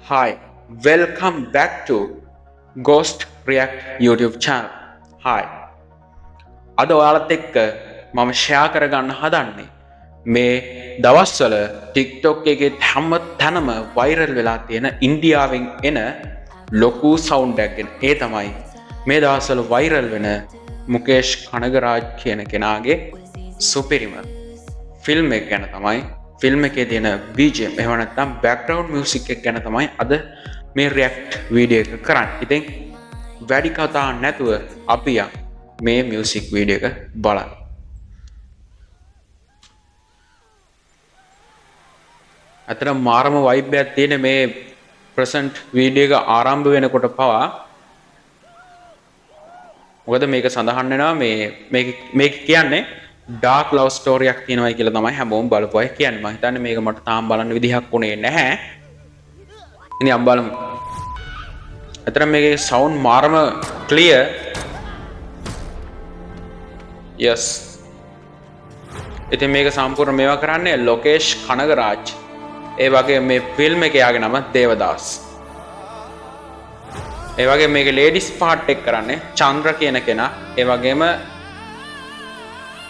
Hi, welcome back to Ghost React YouTube channel. Hi. අද ඔයාලත් එක්ක මම ෂෙයා කරගන්න හදන්නේ මේ දවස්වල TikTok එකේ හැම තැනම වෛරල් වෙලා තියෙන ඉන්දියාවෙන් එන ලොකු සවුන්ඩ් එකක් ගැන. ඒ තමයි මේ දවස්වල වෛරල් වෙන මුකේෂ් කනගරාජ් කියන කෙනාගේ සුපිරිම ෆිල්ම් එක ගැන තමයි ෆිල්ම් එකේ තියෙන BGM එහෙම නැත්නම් බෑග්ග්‍රවුන්ඩ් මියුසික් එක ගැන තමයි අද මේ රියැක්ට් වීඩියෝ එක කරන්නේ. ඉතින් වැඩි කතා නැතුව අපි යමු මේ මියුසික් වීඩියෝ එක බලන්න. අතන මාරම වයිබ් එකක් තියෙන මේ ප්‍රසන්ට් වීඩියෝ එක ආරම්භ වෙනකොට පවා මොකද මේක සඳහන් වෙනවා මේක කියන්නේ ඩාර්ක් ලව් ස්ටෝරියක් තියෙනවා කියලා තමයි හැමෝම බලපු අය කියන්නේ. මම හිතන්නේ මේක මට තාම බලන්න විදිහක් උනේ නැහැ. ඉතින් අපි බලමු. අතන මේකේ සවුන්ඩ් මාරම ක්ලියර්. yes. ඉතින් මේක සම්පූර්ණ මේවා කරන්නේ ලෝකේෂ් කනගරාජ්. ඒ වගේ මේ ෆිල්ම් එකේ යාගේ නම දේවදාස්. ඒ වගේ මේකේ ලේඩිස් පාර්ට් එක කරන්නේ චන්ද්‍ර කියන කෙනා. ඒ වගේම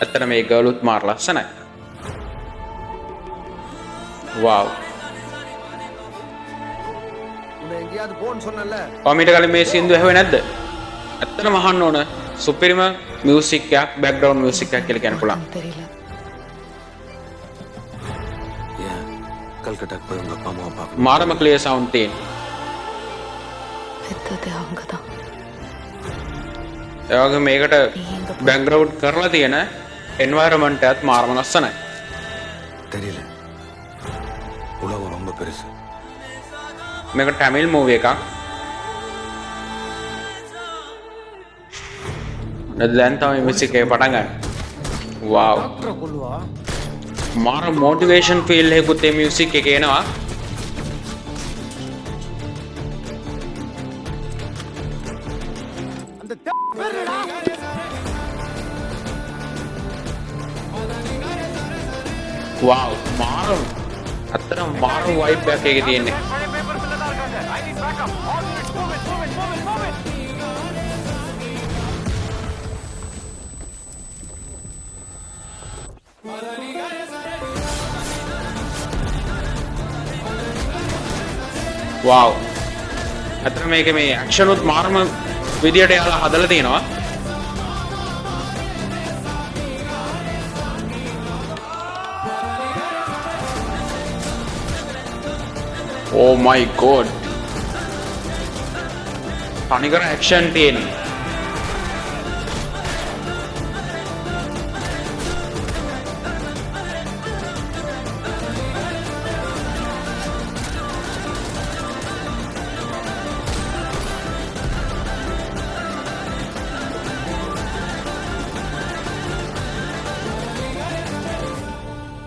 ඇත්තට මේ ගර්ලුත් මාර ලස්සනයි. wow. කොමීට කලින් මේ සින්දු ඇහුවේ නැද්ද? ඇත්තටම අහන්න ඕන සුපිරිම මියුසික් එකක් බෑග්ග්‍රවුන්ඩ් මියුසික් එකක් කියලා කියන්න පුළුවන්. कलकत्ता पड़ूंगा पामा पापा මාරම ක්ලියර් සවුන්ඩ් තියෙන. ඒ වගේ මේකට බෑග්ග්‍රවුන්ඩ් කරලා තියෙන එන්වයරන්මන්ට් එකත් මාරම ලස්සනයි. தெரியல உலகம் ரொம்ப பெருசு මේක ටැමිල් මූවි එකක්. දැන් තමයි මියුසික් එක පටන් ගන්න. wow. මාර මොටිවේෂන් ෆීල් එකකුත් මේ මියුසික් එකේ එනවා. wow. අත්තර මාර වයිබ් එකක් එකේ තියෙන්නේ. wow. අතන මේකේ මේ ඇක්ෂන් උත් මාරම විදියට යාලා හදලා තියෙනවා. oh my god. තනිකර ඇක්ෂන් තියෙනවා.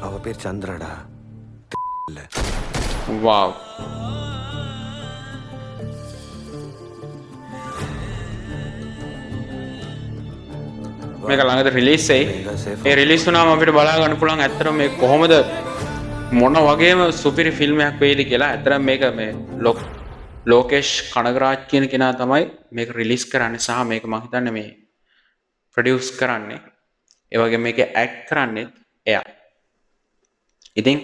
அவ பேர் சந்திரடா இல்ல wow. මේක ළඟද රිලීස් වෙයි. ඒ රිලීස් වුණාම අපිට බලා ගන්න පුළුවන් ඇත්තටම මේ කොහොමද මොන වගේම සුපිරි ෆිල්ම් එකක් වෙයිද කියලා. ඇත්තටම මේක මේ ලෝකේෂ් කනගරාජ් කියන කෙනා තමයි මේක රිලීස් කරන්නේ සහ මේක මම හිතන්නේ මේ ප්‍රොඩියුස් කරන්නේ. ඒ වගේ මේක ඇක්ට් කරන්නේ එයා. ඉතින්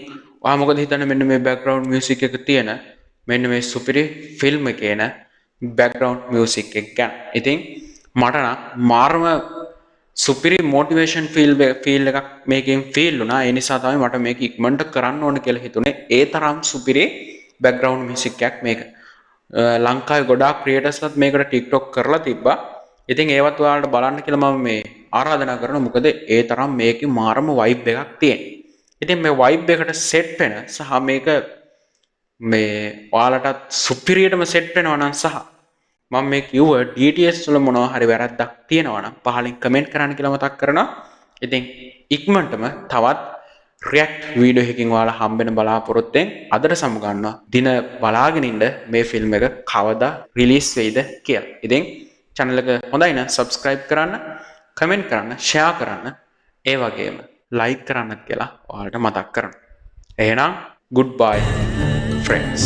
ඔයා මොකද හිතන්නේ මෙන්න මේ බෑග්ග්‍රවුන්ඩ් මියුසික් එක තියෙන මෙන්න මේ සුපිරි ෆිල්ම් එකේ න බෑග්ග්‍රවුන්ඩ් මියුසික් එක ගැන? ඉතින් මට නම් මාරම සුපිරි මොටිවේෂන් ෆීල් එකක් මේකෙන් ෆීල් වුණා. ඒ නිසා තමයි මට මේක ඉක්මනට කරන්න ඕන කියලා හිතුනේ. ඒ තරම් සුපිරි බෑග්ග්‍රවුන්ඩ් මියුසික් එකක් මේක. ලංකාවේ ගොඩාක් ක්‍රියේටර්ස්ලත් මේකට TikTok කරලා තිබ්බා. ඉතින් ඒවත් ඔයාලට බලන්න කියලා මම මේ ආරාධනා කරනවා. මොකද ඒ තරම් මේකේ මාරම වයිබ් එකක් තියෙන. ඉතින් මේ වයිබ් එකට සෙට් වෙන සහ මේක මේ ඔයාලටත් සුපිරියටම සෙට් වෙනවා නම් සහ මම මේ කිව්ව DTS වල මොනවා හරි වැරද්දක් තියෙනවා නම් පහලින් කමෙන්ට් කරන්න කියලා මතක් කරනවා. ඉතින් ඉක්මනටම තවත් රියැක්ට් වීඩියෝ එකකින් ඔයාලා හම්බෙන බලාපොරොත්තුෙන් අදට සමුගන්නවා. දින බලාගෙන ඉන්න මේ ෆිල්ම් එක කවදා රිලීස් වෙයිද කියලා. ඉතින් channel එක හොඳයි නම් subscribe කරන්න, comment කරන්න, share කරන්න, ඒ වගේම like කරන්න කියලා ඔයාලට මතක් කරනවා. එහෙනම් goodbye friends.